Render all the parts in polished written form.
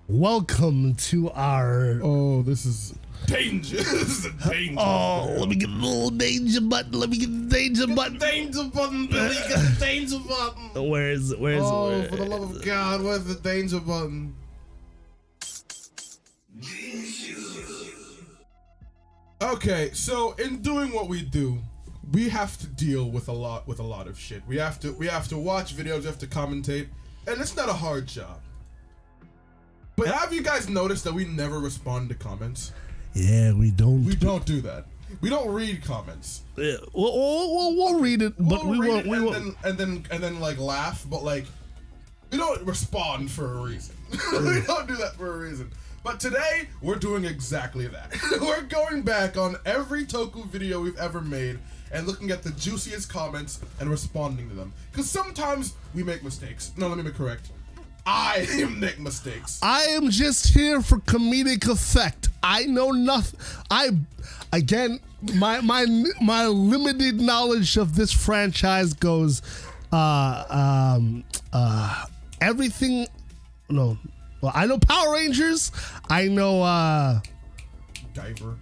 Welcome to our. Oh, this is danger. This is a danger. Oh, let me get a little danger button. Let me get the danger button. Danger button, Billy. Get the danger button. Where is it? Where is it? For the love of God, where's the danger button? Okay, so in doing what we do, we have to deal with a lot of shit. We have to watch videos, we have to commentate, and it's not a hard job. But have you guys noticed that we never respond to comments? Yeah, we don't. We don't do that. We don't read comments. Yeah, we'll read it, but we won't. And then like laugh, but like we don't respond for a reason. We don't do that for a reason. But today we're doing exactly that. We're going back on every Toku video we've ever made and looking at the juiciest comments and responding to them. Because sometimes we make mistakes. No, let me be correct. I make mistakes. I am just here for comedic effect. I know nothing. My limited knowledge of this franchise goes everything. No, well, I know Power Rangers. I know Guyver,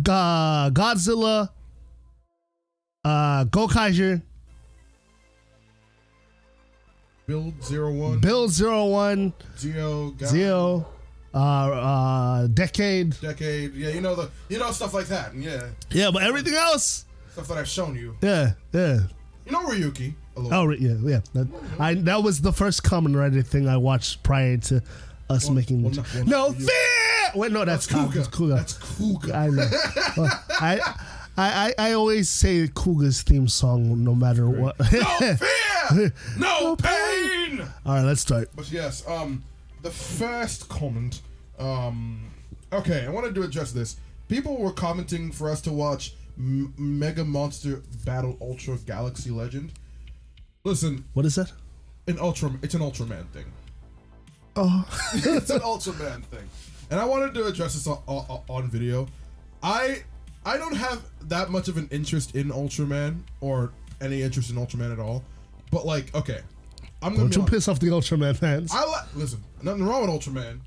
Godzilla, Gokaiger. Build 01. Zeo. Decade. Yeah, you know stuff like that. Yeah. Yeah, but everything else. Stuff that I've shown you. Yeah. You know Ryuki. Oh yeah. That was the first Kamen Rider thing I watched prior to us making. No fear. Wait, no, that's Kuga. That's Kuga. I know. I always say Kuga's theme song no matter what. No fear, no pain. All right, let's start. But yes, the first comment. Okay, I wanted to address this. People were commenting for us to watch Mega Monster Battle Ultra Galaxy Legend. Listen, what is that? It's an Ultraman thing. Oh, it's an Ultraman thing, and I wanted to address this on video. I don't have that much of an interest in Ultraman or any interest in Ultraman at all. But like, okay, don't you piss off the Ultraman fans? Listen, nothing wrong with Ultraman.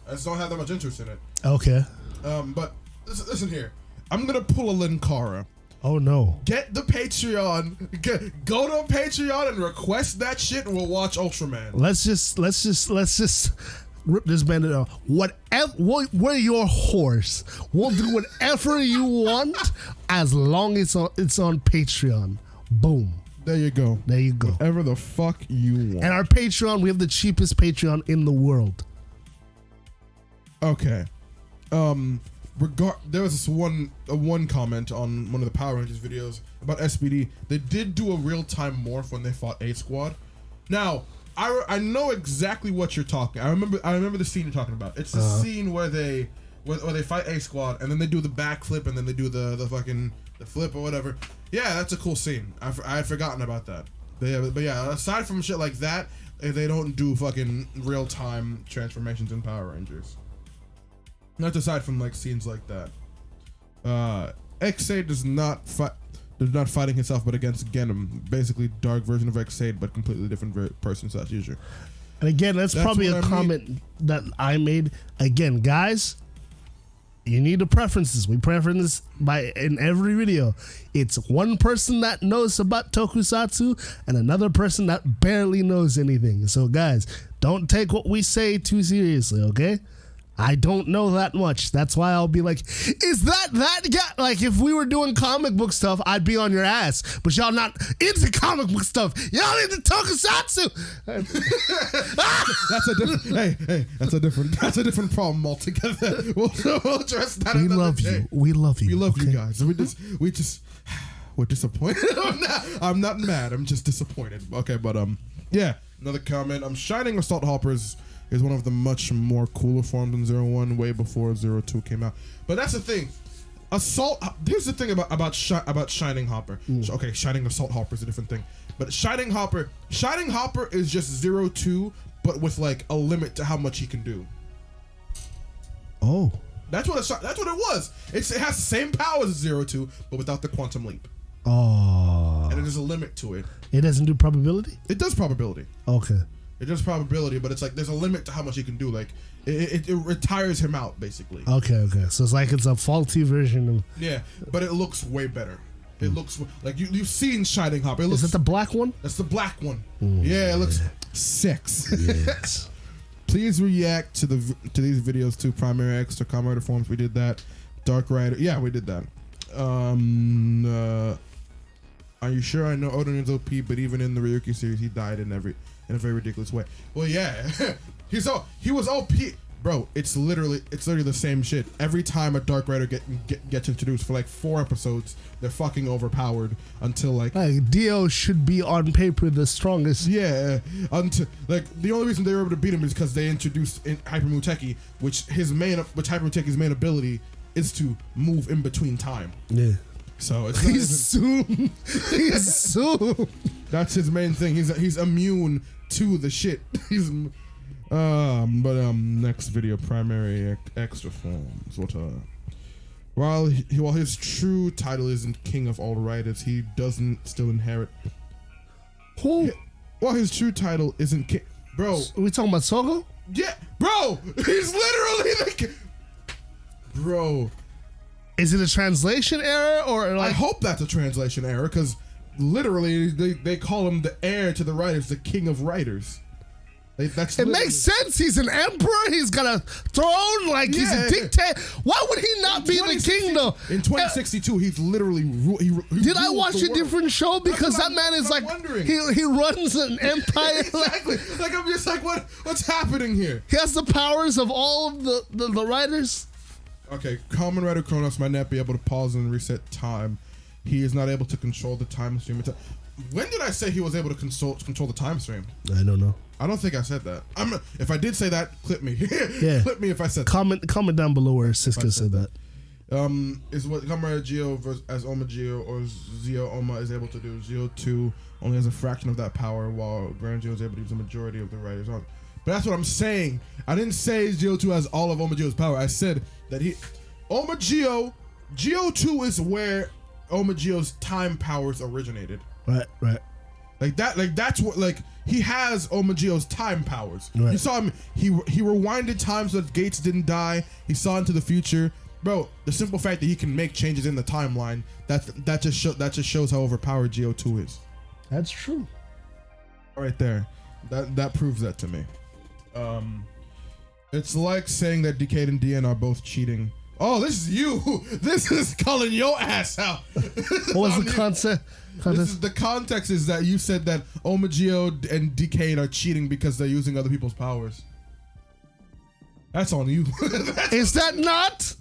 I just don't have that much interest in it. Okay. But listen here. I'm gonna pull a Linkara. Oh no. Get the Patreon. Go to Patreon and request that shit, and we'll watch Ultraman. Let's just rip this bandit out. Whatever, we're your horse. We'll do whatever you want as long as it's on Patreon. Boom. There you go. Whatever the fuck you want. And our Patreon, we have the cheapest Patreon in the world. Okay. There was this one comment on one of the Power Rangers videos about SPD. They did do a real-time morph when they fought A Squad. Now, I know exactly what you're talking. I remember the scene you're talking about. It's the scene where they fight A Squad and then they do the backflip and then they do the flip or whatever. Yeah, that's a cool scene. I had forgotten about that. But yeah, aside from shit like that, they don't do fucking real-time transformations in Power Rangers. Not aside from like scenes like that. Ex-Aid does not fighting himself, but against Genom. Basically, dark version of Ex-Aid, but completely different person / user. And again, that's probably a comment that I made. Again, guys, you need the preferences. We preference in every video. It's one person that knows about Tokusatsu and another person that barely knows anything. So, guys, don't take what we say too seriously, okay? I don't know that much. That's why I'll be like, is that guy? Like, if we were doing comic book stuff, I'd be on your ass. But y'all not into comic book stuff. Y'all into Tokusatsu. That's a different problem altogether. We'll address that. We love you. We love you. We love you guys. We're disappointed. I'm not mad. I'm just disappointed. Okay, but yeah. Another comment. Shining Assault Hoppers is one of the much more cooler forms in 01, way before 02 came out. But that's the thing. Here's the thing about Shining Hopper. Okay, Shining Assault Hopper is a different thing. But Shining Hopper is just 02, but with like a limit to how much he can do. Oh. That's what it was. It has the same powers as 02, but without the quantum leap. Oh. And there's a limit to it. It doesn't do probability? It does probability. Okay. It's just probability, but it's like there's a limit to how much he can do. Like it tires him out basically. Okay. So it's like it's a faulty version of. Yeah, but it looks way better. It looks like you've seen Shining Hop. It looks. Is it the black one? That's the black one. Yeah, it looks six. Yes. Please react to these videos too. Primary X to Kamen Rider forms. We did that. Dark Rider. Yeah, we did that. Are you sure? I know Odin is OP, but even in the Ryuki series, he died in a very ridiculous way. Well, yeah, he was OP, bro. It's literally the same shit. Every time a Dark Rider gets introduced for like 4 episodes, they're fucking overpowered until like Dio should be on paper the strongest. Yeah, until like the only reason they were able to beat him is because they introduced Hyper Muteki, which Hyper Muteki's main ability is to move in between time. Yeah. So it's he's soon. That's his main thing. He's immune to the shit. Next video, primary extra forms. While his true title isn't King of all riders, he doesn't still inherit. Who? Well, his true title isn't King. Bro, are we talking about Sogo? Yeah, bro. He's literally the. Bro. Is it a translation error or like? I hope that's a translation error because literally they call him the heir to the writers, the king of writers. It makes sense. He's an emperor. He's got a throne. Like he's a dictator. Why would he not be the king though? In 2062, he's literally. Did I watch a different show? Because that man is like he runs an empire. Exactly. Like I'm just like what's happening here? He has the powers of all of the writers. Okay, Kamen Rider Kronos might not be able to pause and reset time. He is not able to control the time stream. When did I say he was able to control the time stream? I don't know. I don't think I said that. If I did say that, clip me. Yeah. Clip me if I said that. Comment down below where Siska said that. Is what Kamen Rider Geo as Oma Geo or Zio Oma is able to do. Zio 2 only has a fraction of that power, while Grand Geo is able to use the majority of the Rider's on. But that's what I'm saying. I didn't say Geo 2 has all of Oma Geo's power. I said that Oma Geo 2 is where Oma Geo's time powers originated. Right. Like that's what he has Oma Geo's time powers. Right. You saw him. He rewinded time so that Gates didn't die. He saw into the future, bro. The simple fact that he can make changes in the timeline that just shows how overpowered Geo 2 is. That's true. Right there, that proves that to me. It's like saying that Decade and DN are both cheating. Oh, this is you. This is calling your ass out. What was the concept? The context is that you said that Oma Geo and Decade are cheating because they're using other people's powers. That's on you. Is that not?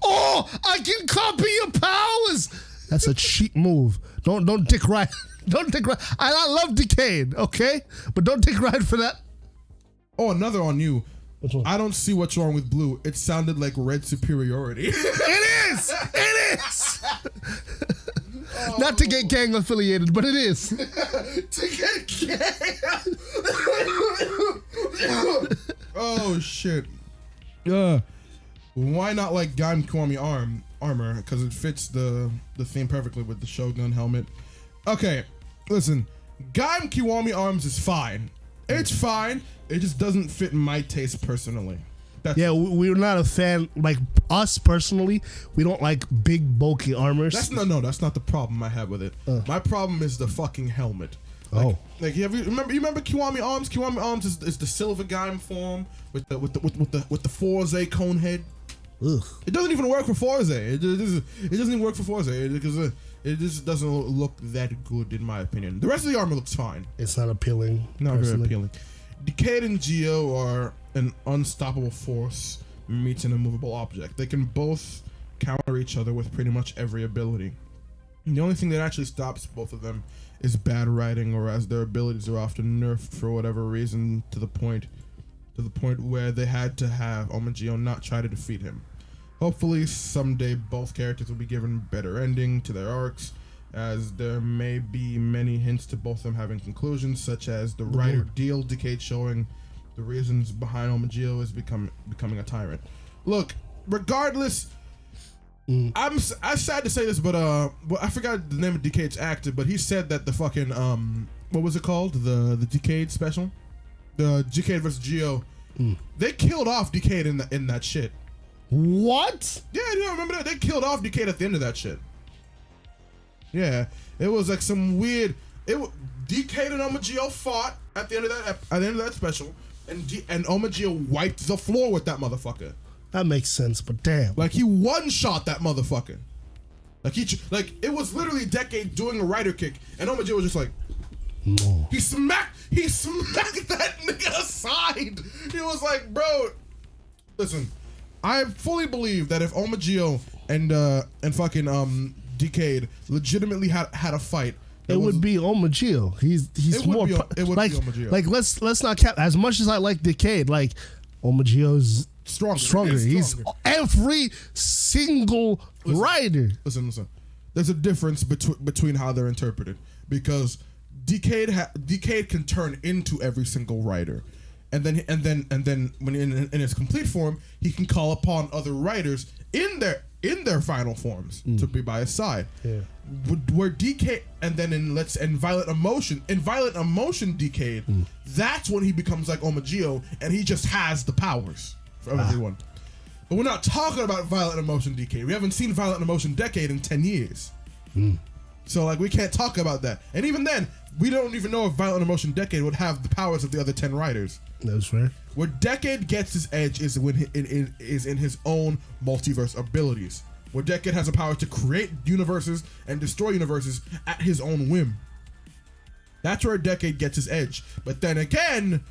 Oh, I can copy your powers. That's a cheat move. Don't dick ride. Don't dick ride. I love Decade, okay? But don't dick ride for that. Oh, another on you. Which one? I don't see what's wrong with blue. It sounded like red superiority. It is. Not to get gang affiliated, but it is. To get gang. Oh shit. Why not like Gaim Kiwami armor? Because it fits the theme perfectly with the Shogun helmet. Okay, listen. Gaim Kiwami arms is fine. It's fine. It just doesn't fit my taste personally. We're not a fan. Like us personally, we don't like big bulky armors. That's not the problem I have with it. My problem is the fucking helmet. Like you remember Kiwami arms? Kiwami arms is the silver Gaim form with the Forze cone head. Ugh. It doesn't even work for Forze. It doesn't even work for Forze because it just doesn't look that good in my opinion. The rest of the armor looks fine. It's not appealing. Not very appealing. Decade and Geo are an unstoppable force meets an immovable object. They can both counter each other with pretty much every ability. And the only thing that actually stops both of them is bad writing, or as their abilities are often nerfed for whatever reason to the point where they had to have Oma Geo not try to defeat him. Hopefully someday both characters will be given better ending to their arcs, as there may be many hints to both of them having conclusions, such as the writer Deal Decade showing the reasons behind Oma Geo is becoming a tyrant. Look, regardless, I'm sad to say this, but I forgot the name of Decade's actor, but he said that the fucking what was it called? The Decade special? the Decade versus Geo, they killed off Decade in that shit. What? Yeah, you don't remember that? They killed off Decade at the end of that shit. Yeah, it was like some weird. Decade and Omageo fought at the end of that special, and Omageo wiped the floor with that motherfucker. That makes sense, but damn. Like he one-shot that motherfucker. Like it was literally Decade doing a rider kick, and Omageo was just like, no. He smacked that nigga aside. He was like, bro, listen, I fully believe that if Omageo and fucking Decade legitimately had a fight, it would be Omageo. He's more it would like be Omageo. Like let's not cap. As much as I like Decade, like Omageo's stronger. He's every single rider. Listen. There's a difference between how they're interpreted, because Decade can turn into every single rider, and then when in his complete form, he can call upon other riders in their final forms to be by his side. Yeah. Where Decade, and then in Violent Emotion Decade, that's when he becomes like Omageo, and he just has the powers for everyone. But we're not talking about Violent Emotion Decade. We haven't seen Violent Emotion Decade in 10 years. So like we can't talk about that. And even then, we don't even know if Violent Emotion Decade would have the powers of the other 10 riders. That's fair. Where Decade gets his edge is when is in his own multiverse abilities. Where Decade has the power to create universes and destroy universes at his own whim. That's where Decade gets his edge. But then again,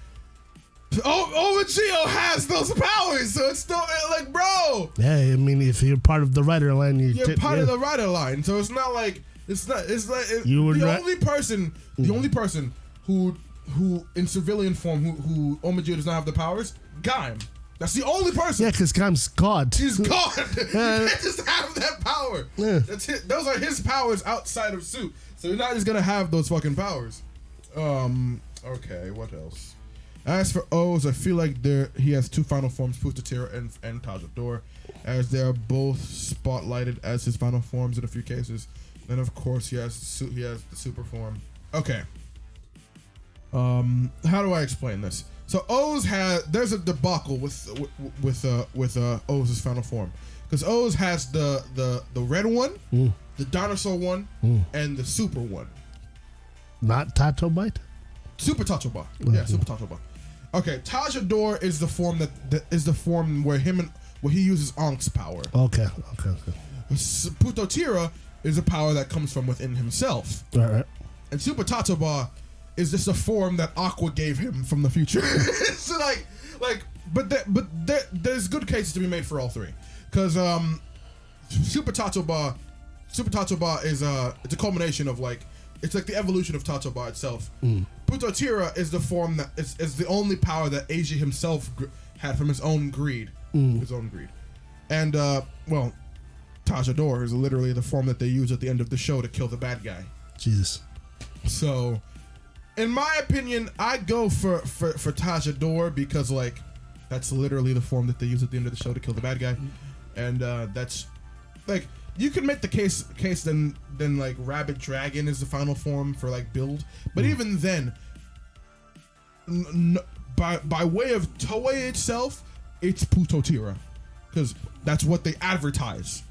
Omageo has those powers, so it's still like, bro. Yeah, I mean, if you're part of the rider line, you're part of the rider line. So it's not like the only person who in civilian form who Omageo does not have the powers, Gaim. That's the only person. Yeah, because Gaim's God. He's God. You can't just have that power. Yeah. That's it. Those are his powers outside of Suit. So you're not just gonna have those fucking powers. Okay, what else? As for O's, I feel like he has two final forms, Putatira and Tajador, as they are both spotlighted as his final forms in a few cases. Then of course he has the super form. Okay. How do I explain this? So there's a debacle with O's final form, because O's has the red one, the dinosaur one, and the super one. Not Tato Bite? Super Tachoba. Yeah, Super Tachoba. Okay, Tajador is the form that is the form where he uses Ank's power. Okay. Putotira is a power that comes from within himself. All right. And Super Tatoba is just a form that Aqua gave him from the future. So there's good cases to be made for all three, because Super Tatoba is it's a culmination of it's like the evolution of Tatoba itself. Putotira is the form that is the only power that Asia himself had from his own greed. And Tajador is literally the form that they use at the end of the show to kill the bad guy. Jesus. So, in my opinion, I go for Tajador, because that's literally the form that they use at the end of the show to kill the bad guy, and that's you can make the case then Rabbit Dragon is the final form for build, but even then, by way of Toei itself, it's Putotira, because that's what they advertise.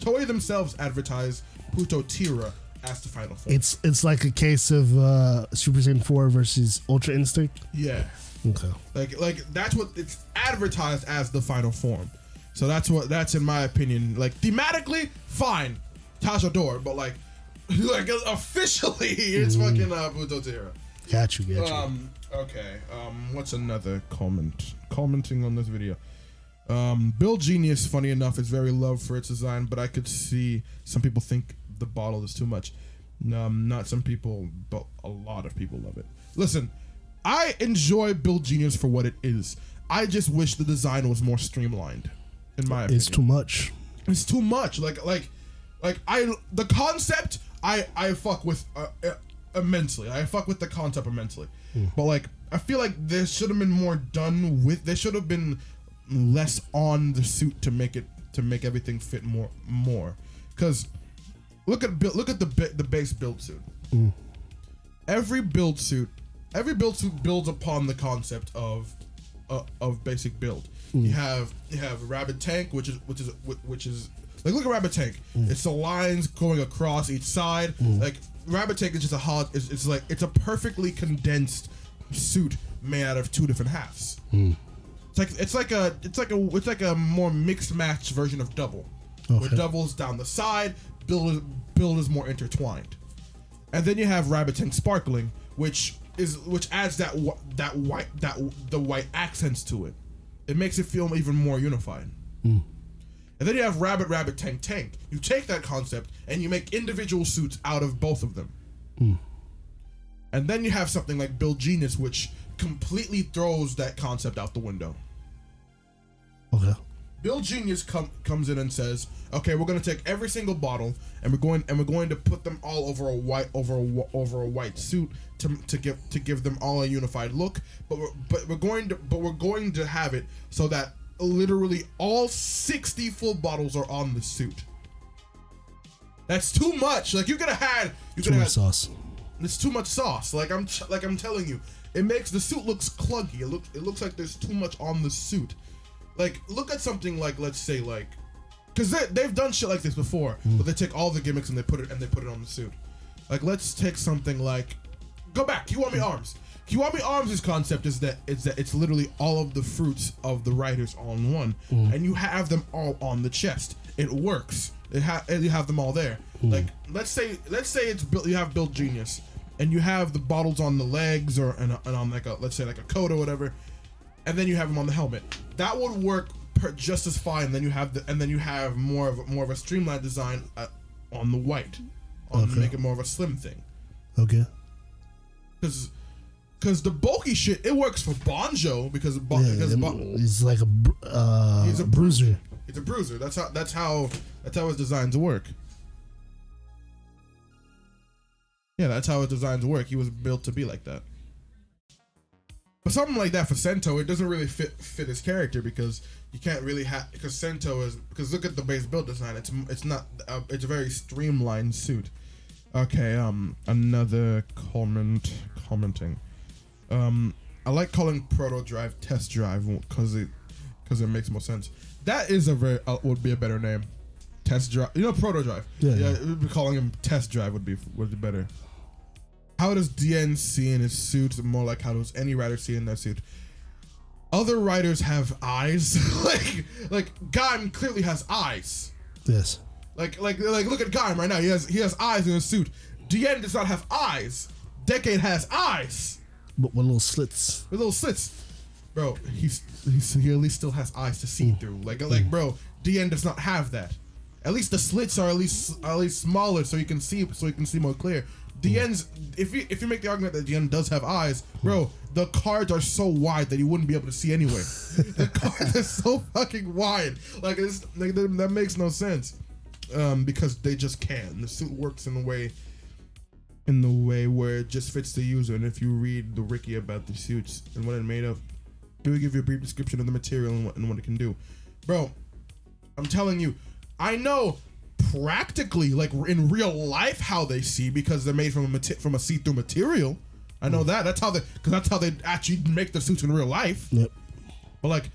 Toei themselves advertise Putotira as the final form. It's like a case of Super Saiyan 4 versus Ultra Instinct. Yeah. Okay. That's what it's advertised as, the final form. So that's in my opinion, thematically fine, Tajador, but officially it's fucking Putotira. Got you. Okay. What's another commenting on this video? Build Genius, funny enough, is very loved for its design, but I could see some people think the bottle is too much. Not some people, but a lot of people love it. Listen, I enjoy Build Genius for what it is. I just wish the design was more streamlined. In my opinion, it's too much. It's too much. The concept I fuck with immensely. I fuck with the concept immensely. But I feel like there should have been more done with. There should have been less on the suit to make everything fit more. Because look at the base build suit. Every build suit every build suit builds upon the concept of basic build. You have Rabbit Tank, which is like, look at Rabbit Tank. It's the lines going across each side. Like, Rabbit Tank is just it's a perfectly condensed suit made out of two different halves. It's like a more mixed match version of Double, where Double's down the side, build is more intertwined, and then you have Rabbit Tank Sparkling, which adds the white accents to it. It makes it feel even more unified. And then you have Rabbit Tank. You take that concept and you make individual suits out of both of them. And then you have something like Build Genius, which completely throws that concept out the window. Okay. Build Genius comes in and says, "Okay, we're going to take every single bottle and we're going to put them all over a white suit to give them all a unified look. But we're going to have it so that literally all 60 full bottles are on the suit." That's too much. Like, too much sauce. It's too much sauce. Like I'm telling you, it makes the suit looks clunky. It looks like there's too much on the suit. Like, look at something like, let's say, like, because they've done shit like this before, but they take all the gimmicks and they put it on the suit. Like, let's take something like, go back, Kiwami Arms. Kiwami Arms' concept is that it's literally all of the fruits of the writers all in one, and you have them all on the chest. It works. You have them all there. Like, let's say you have Build Genius, and you have the bottles on the legs and on like let's say like a coat or whatever, and then you have them on the helmet. That would work just as fine. Then you have more of a streamlined design on the white, to make it more of a slim thing. Okay. Because the bulky shit, it works for Bonjo because he's like he's a bruiser. He's a bruiser. That's how his designs work. Yeah, that's how his designs work. He was built to be like that. But something like that for Sento, it doesn't really fit his character because you can't really because Sento because look at the base build design. It's not it's a very streamlined suit. Okay, another commenting. I like calling Proto Drive Test Drive because it makes more sense. That is would be a better name. Test Drive. You know, Proto Drive. Yeah. Calling him Test Drive would be better. How does DN see in his suit? More like how does any writer see in their suit? Other writers have eyes. like Gaim clearly has eyes. Yes. Like look at Gaim right now. He has eyes in his suit. DN does not have eyes. Decade has eyes. But with little slits. Bro, he at least still has eyes to see through. Like bro, DN does not have that. At least the slits are at least smaller so you can see more clear. DN's if you make the argument that DN does have eyes, bro, the cards are so wide that you wouldn't be able to see anyway. The cards are so fucking wide. That makes no sense. Because they just can. The suit works in the way where it just fits the user. And if you read the wiki about the suits and what it's made of, it will give you a brief description of the material and what it can do. Bro, I'm telling you, I know practically, like in real life, how they see because they're made from a see-through material. I know that. That's how they actually make the suits in real life. Yep. But like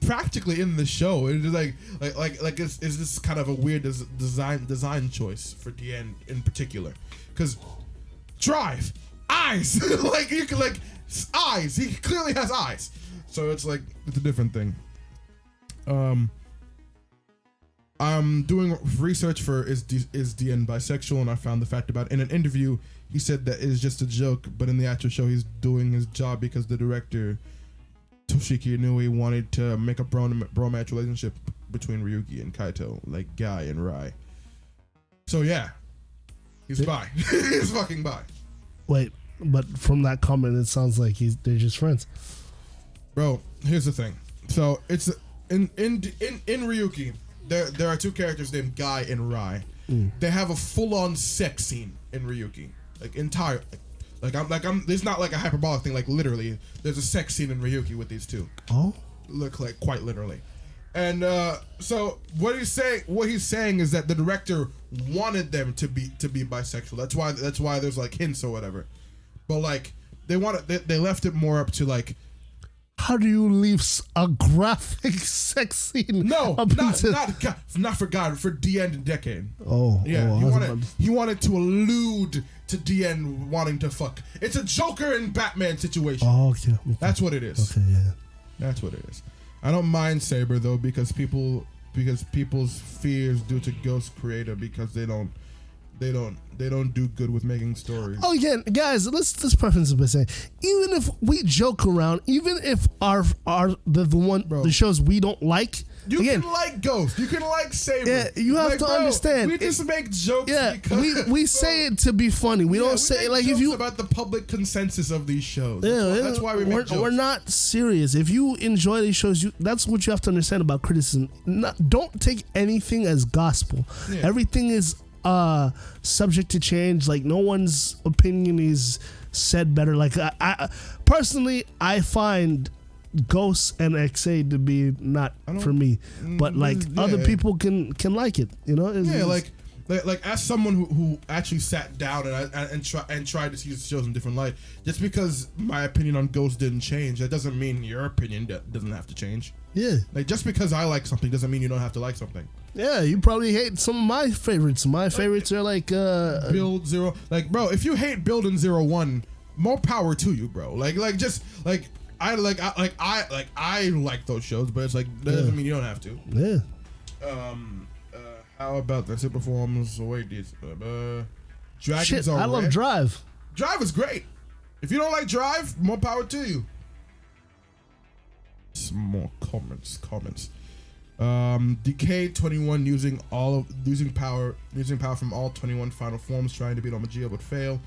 practically in the show, it is like it's this kind of a weird design choice for DN in particular because Drive eyes like you can eyes. He clearly has eyes, so it's a different thing. I'm doing research for is DN bisexual, and I found the fact about it. In an interview, he said that it is just a joke, but in the actual show, he's doing his job because the director Toshiki Inui wanted to make a bromance relationship between Ryuki and Kaito, like Guy and Rai. So yeah, he's bi. He's fucking bi. Wait, but from that comment, it sounds like they're just friends. Bro, here's the thing. So it's in Ryuki. There are two characters named Guy and Rai. They have a full-on sex scene in Ryuki, entire. There's not like a hyperbolic thing. Like literally, there's a sex scene in Ryuki with these two. Oh, look like quite literally. And so what he's saying is that the director wanted them to be bisexual. That's why there's like hints or whatever. But like they left it more up to like. How do you leave a graphic sex scene? No, not for God, for DN and Decade. Oh, yeah. He wanted to allude to DN wanting to fuck. It's a Joker and Batman situation. Oh, okay. That's what it is. Okay, yeah. That's what it is. I don't mind Saber though because people's fears due to Ghost Creator because they don't do good with making stories. Oh, again, guys, let's preference by saying, even if we joke around, even if the shows we don't like, you can like Ghost, you can like Saber. Yeah, you have to understand. We just make jokes. Yeah, because, we say it to be funny. We don't say like if you about the public consensus of these shows. That's why we make jokes. We're not serious. If you enjoy these shows, that's what you have to understand about criticism. Don't take anything as gospel. Yeah. Everything is subject to change. Like no one's opinion is said better. Like I personally, I find Ghosts and XA to be not for me, but like other people can like it. You know? Like as someone who actually sat down and tried to see the shows in a different light, just because my opinion on Ghosts didn't change, that doesn't mean your opinion doesn't have to change. Yeah. Like just because I like something doesn't mean you don't have to like something. Yeah, you probably hate some of my favorites. My favorites are like Build Zero. Like, bro, if you hate Build and 01, more power to you, bro. I like those shows, but it's like that doesn't mean you don't have to. Yeah. How about the super forms? Wait, these Dragons Shit, are I love rare. Drive. Drive is great. If you don't like Drive, more power to you. Some more comments. Decade 21 using power from all 21 final forms, trying to beat on Geo but fail.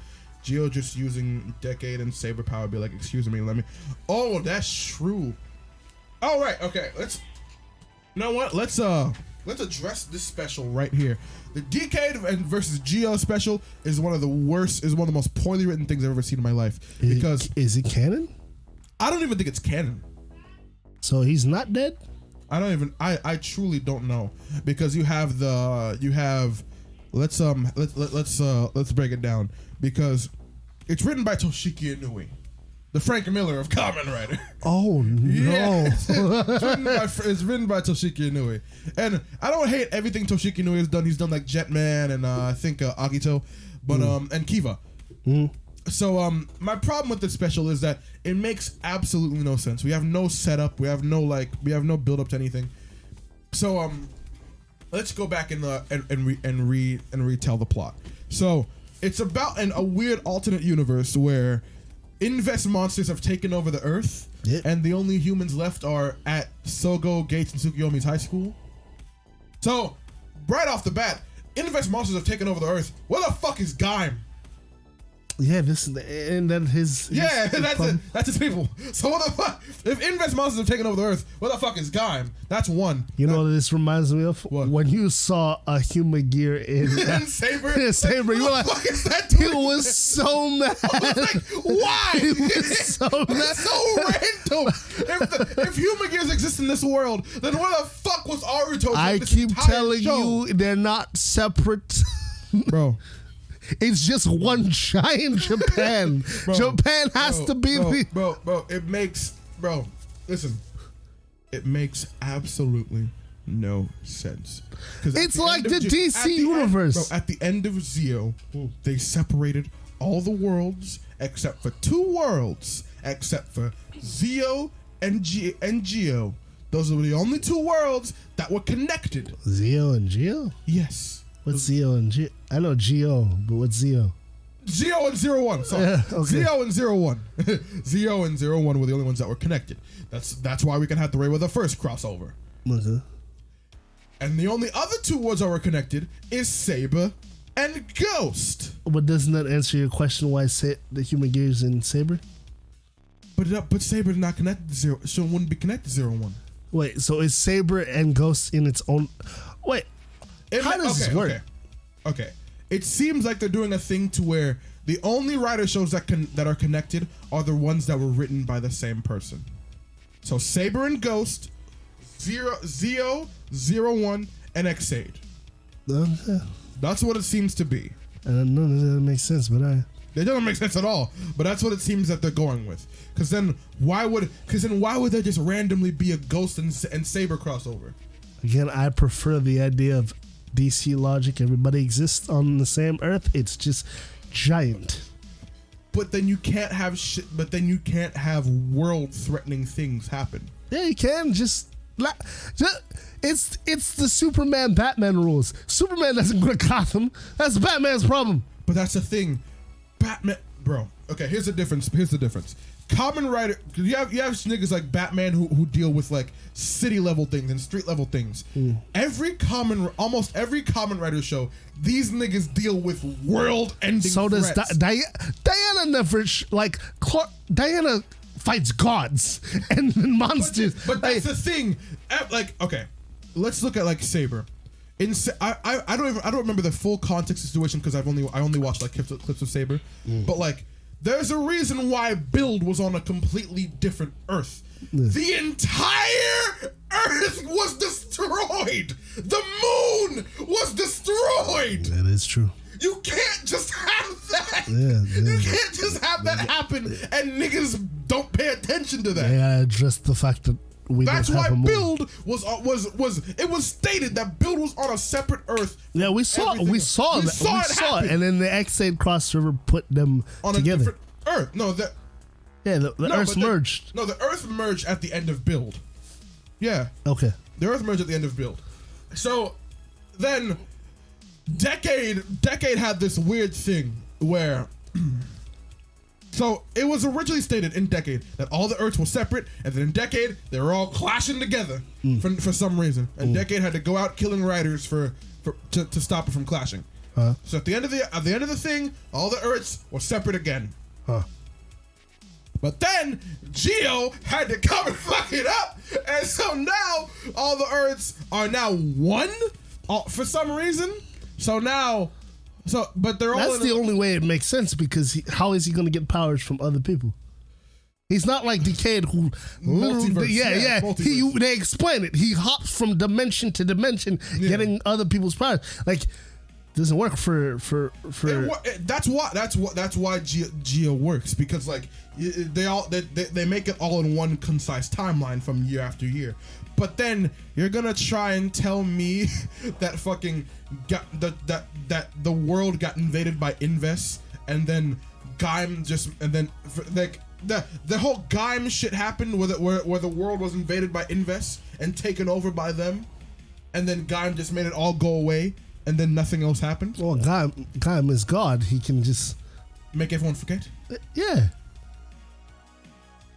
Geo just using Decade and Saber power, be like, excuse me, let me. Oh, that's true. All right, okay, you know what? Let's address this special right here. The Decade versus Geo special is one of the most poorly written things I've ever seen in my life. Is it canon? I don't even think it's canon. So he's not dead? I truly don't know, because let's break it down, because it's written by Toshiki Inouye, the Frank Miller of Kamen writer. Oh no. Yeah, it's written by Toshiki Inouye. And I don't hate everything Toshiki Inouye has done. He's done like Jetman and I think Agito, but and Kiva. So my problem with this special is that it makes absolutely no sense. We have no setup. We have no build up to anything. So let's go back and retell the plot. So it's about a weird alternate universe where Invest monsters have taken over the Earth, and the only humans left are at Sogo, Gates, and Tsukiyomi's high school. So right off the bat, Invest monsters have taken over the Earth. Where the fuck is Gaim? Yeah, that's his people. So what the fuck? If Invest monsters have taken over the Earth, where the fuck is Gaim? That's one. You know what this reminds me of? What? When you saw a human gear in Saber. Yeah, Saber. You were like, what the fuck is that he was so mad. I was like, why? He was so mad. That's so random. If human gears exist in this world, then where the fuck was Aruto? I keep telling you, they're not separate, bro. It's just one giant Japan. Japan has to be bro. It makes absolutely no sense. It's like the DC universe. At the end of Zeo, they separated all the worlds except for two worlds, except for Zeo and Geo. Those are the only two worlds that were connected. Zeo and Geo? Yes. What's Zeo and Geo? I know Geo, but what's Zeo? Zeo and 01. Sorry. Yeah, okay. Zeo and 01. Zeo and 01 were the only ones that were connected. That's why we can have the Ray with the first crossover. Okay. And the only other two worlds that were connected is Saber and Ghost. But doesn't that answer your question why the human gears in Saber? But Saber not connected to Zero, so it wouldn't be connected to 01. Wait, so is Saber and Ghost in its own? Wait. How does this work? Okay. It seems like they're doing a thing to where the only writer shows that are connected are the ones that were written by the same person. So Saber and Ghost, Zeo, 01, and Xade. Okay. That's what it seems to be. I don't know that makes sense, but It doesn't make sense at all. But that's what it seems that they're going with. Because then why would there just randomly be a Ghost and Saber crossover? Again, I prefer the idea of DC logic. Everybody exists on the same Earth. It's just giant. But then you can't have shit. But then you can't have world-threatening things happen. Yeah, you can it's the Superman Batman rules. Superman doesn't go to Gotham. That's Batman's problem. But that's the thing, Batman, bro. Okay, here's the difference. Kamen Rider, you have niggas like Batman who deal with like city level things and street level things. Almost every Kamen Rider show, these niggas deal with world ending. So does Diana never Diana fights gods and monsters. But that's the thing. Like, okay, let's look at like Saber. I don't remember the full context of the situation because I only watched like clips of Saber. But like, there's a reason why Build was on a completely different Earth. The entire Earth was destroyed. The moon was destroyed. That is true. You can't just have that. Yeah. You can't just have that happen and niggas don't pay attention to that. Yeah, just the fact that that's why Build was it was stated that Build was on a separate Earth. Yeah, we saw it, and then the X-Aid Cross River put them on together. A different Earth. No, the Earths merged. No, the Earth merged at the end of Build. Yeah. Okay. The Earth merged at the end of Build. So then Decade had this weird thing where so it was originally stated in Decade that all the Earths were separate, and then in Decade they were all clashing together for some reason, and Decade had to go out killing riders to stop it from clashing. So at the end of the thing, all the Earths were separate again. But then Geo had to come and fuck it up, and so now all the Earths are now one for some reason. But they're all. That's the only way it makes sense because how is he going to get powers from other people? He's not like Decade who multiverse. They explain it. He hops from dimension to dimension, getting other people's powers. Like, doesn't work for. That's why Geo works, because like they make it all in one concise timeline from year after year. But then you're gonna try and tell me that fucking that the world got invaded by Inves, and then Gaim the whole Gaim shit happened where the world was invaded by Inves and taken over by them, and then Gaim just made it all go away, and then nothing else happened. Well, Gaim is God. He can just make everyone forget. Yeah.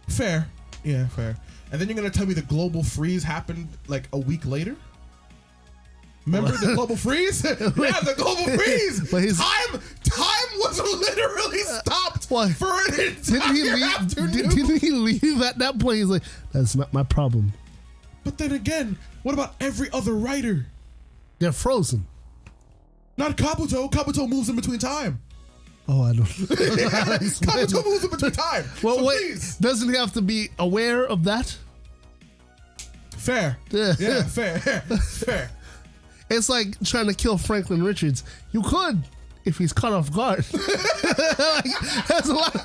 Fair. Yeah, fair. And then you're gonna tell me the global freeze happened like a week later? Remember the global freeze? Yeah, the global freeze. Time was literally stopped for an entire afternoon. Didn't he leave at that point? He's like, that's not my problem. But then again, what about every other writer? They're frozen. Not Kabuto. Kabuto moves in between time. Oh, I don't. Kabuto moves in between time. Well, so wait, doesn't he have to be aware of that? Fair. Yeah, fair. It's like trying to kill Franklin Richards. You could, if he's caught off guard. There's a lot of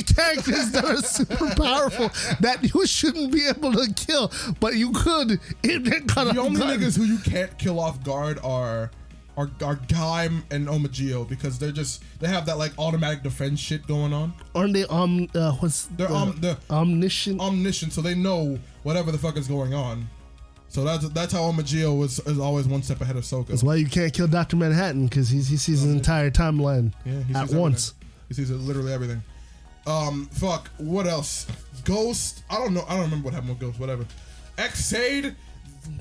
characters that are super powerful that you shouldn't be able to kill, but you could if they're caught off guard. The only niggas who you can't kill off guard are Gaim and Omageo, because they have that like automatic defense shit going on. Aren't they omniscient? Omniscient, so they know whatever the fuck is going on. So that's how Omageo is always one step ahead of Sokka. That's why you can't kill Dr. Manhattan, because he sees his entire timeline at once. He sees literally everything. Fuck. What else? Ghost. I don't know. I don't remember what happened with Ghost. Whatever. X-Aid.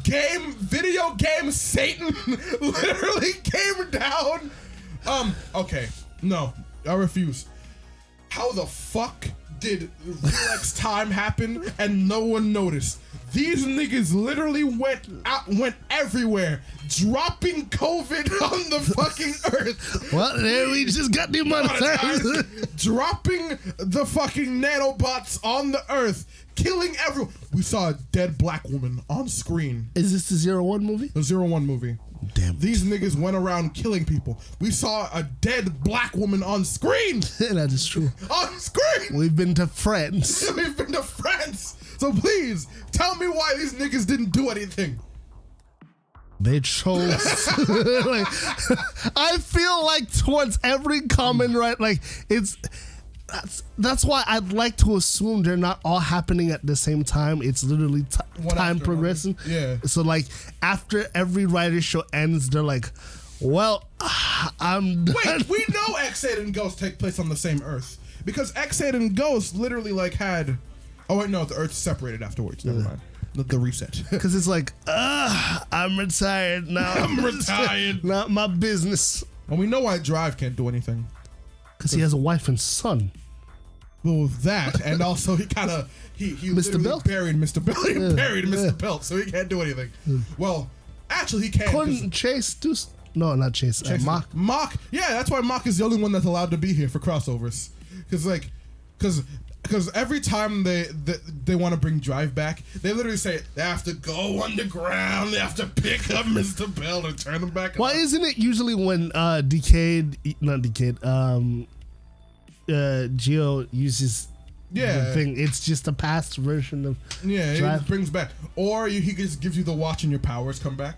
Video game Satan literally came down. Okay, no, I refuse. How the fuck did Real X Time happen and no one noticed? These niggas literally went everywhere, dropping COVID on the fucking earth. Well, there we just got demonetized. Dropping the fucking nanobots on the earth, killing everyone. We saw a dead black woman on screen. Is this the 01 movie? The 01 movie. Damn. These niggas went around killing people. We saw a dead black woman on screen. That is true. On screen. We've been to France. We've been to France. So please, tell me why these niggas didn't do anything. They chose. Like, I feel like towards every comment, right? Like that's why I'd like to assume they're not all happening at the same time. It's literally time progressing. Yeah. So like after every writer show ends, they're like, well, I'm done. Wait, we know X8 and Ghost take place on the same Earth because X8 and Ghost literally like had. Oh wait, no, the Earth's separated afterwards. Never mind. The reset. Because it's like, I'm retired now. I'm retired. Not my business. And we know why Drive can't do anything. Because he has a wife and son. Well, that, and also he kind of he Mr. Belt buried Mr. Belt. He buried Mr. Belt, so he can't do anything. Well, actually, he can. Couldn't Chase do? No, not Chase. Mock. Mock. Yeah, that's why Mock is the only one that's allowed to be here for crossovers. Because every time they want to bring Drive back, they literally say they have to go underground, they have to pick up Mr. Bell and turn him back. Why isn't it usually when Geo uses the thing, it's just a past version of Drive? It brings back, or he just gives you the watch and your powers come back.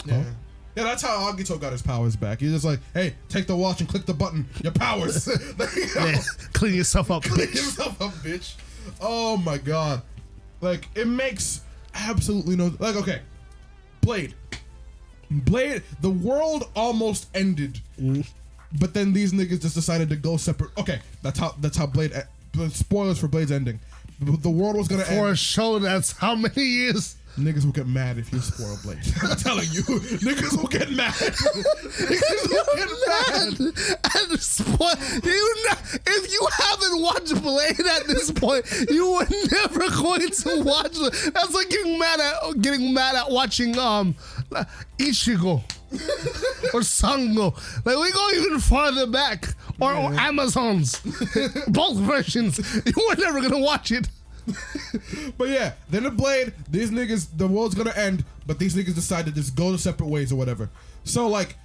Yeah. Oh. Yeah, that's how Agito got his powers back. He's just like, hey, take the watch and click the button. Your powers. Yeah, clean yourself up, Clean yourself up, bitch. Oh, my God. Like, it makes absolutely no... Like, okay. Blade, the world almost ended. But then these niggas just decided to go separate. Okay, that's how Blade... Spoilers for Blade's ending. The world was going to end. For a show that's how many years... Niggas will get mad if you spoil Blade. I'm telling you, niggas will get mad. Niggas will get mad. And if you haven't watched Blade at this point, you were never going to watch it. That's like getting mad at watching Ichigo or Sango. Like we go even farther back, or Amazons. Both versions. You were never gonna watch it. But yeah, then the Blade, these niggas, the world's gonna end, but these niggas decide to just go to separate ways or whatever. So like,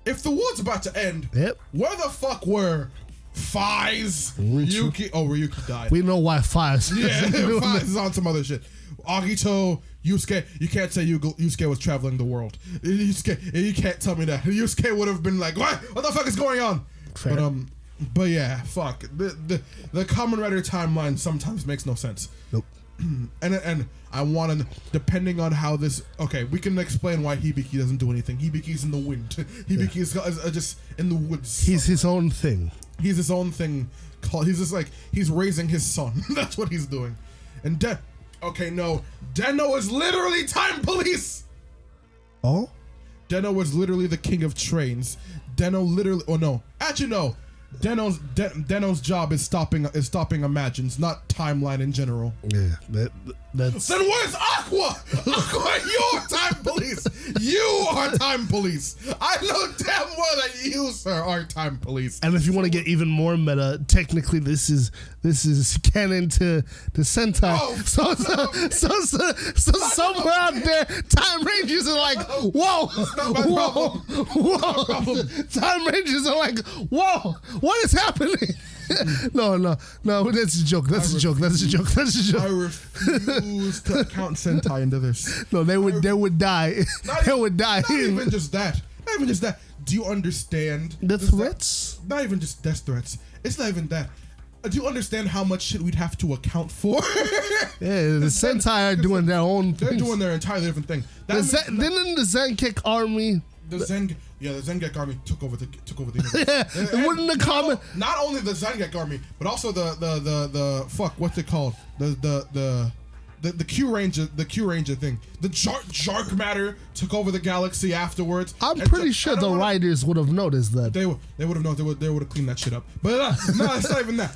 if the world's about to end, where the fuck were Faiz, Ryuki? Oh, Ryuki died. We know why Faiz. Yeah, Faiz is on some other shit. Agito, Yusuke, you can't say Yusuke was traveling the world. Yusuke, you can't tell me that. Yusuke would have been like, what the fuck is going on? Fair. But yeah, fuck. The Kamen Rider timeline sometimes makes no sense. Nope. And I want to, depending on how this, okay, we can explain why Hibiki doesn't do anything. Hibiki's in the wind. Hibiki is just in the woods. He's his own thing. He's his own thing. He's just like, he's raising his son. That's what he's doing. And Deno is literally time police. Oh? Deno was literally the king of trains. Deno's job is stopping Imagines, not timeline in general. Yeah, that's. Then where's Aqua? Aqua, you're time police. You are time police. I know damn well that you, sir, are time police. And if you want to get even more meta, technically this is canon to Sentai. Oh, so somewhere out there, Time Rangers are like, whoa. Time Rangers are like, whoa. What is happening? No, that's a joke. That's a joke. I refuse to count Sentai into this. No, they would die. They would die. Not even just that. Do you understand the threats? Not even just death threats. It's not even that. Do you understand how much shit we'd have to account for? Yeah, the Sentai are doing their own thing. They're doing their entirely different thing. Didn't the Zenkek army... The Zengek army took over the universe. Yeah, wouldn't the Kamen... Not only the Zengek army, but also the fuck, what's it called? The Q Ranger thing. The Jark matter took over the galaxy afterwards. I'm pretty sure the writers would have noticed that. They would have known. They would have cleaned that shit up. But no, it's not even that.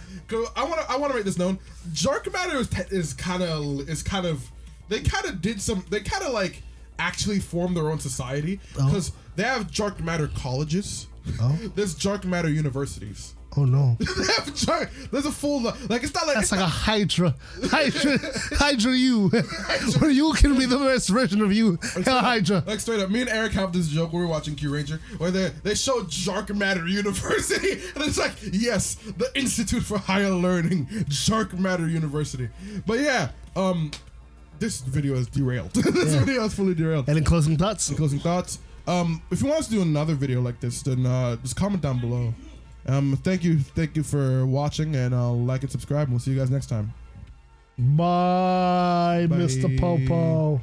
I want to make this known. Jark matter is kind of they kind of did some. They kind of like actually formed their own society because they have dark matter colleges. There's dark matter universities. Oh no! There's a full like it's not like that's like a Hydra you, where you can be the best version of you, Hydra. Like straight up, me and Eric have this joke when we were watching Q Ranger where they show Dark Matter University and it's like yes, the Institute for Higher Learning, Dark Matter University. But yeah, this video is derailed. This video is fully derailed. And in closing thoughts. If you want us to do another video like this, then just comment down below. Thank you for watching, and like and subscribe, and we'll see you guys next time. Bye. Mr. Popo.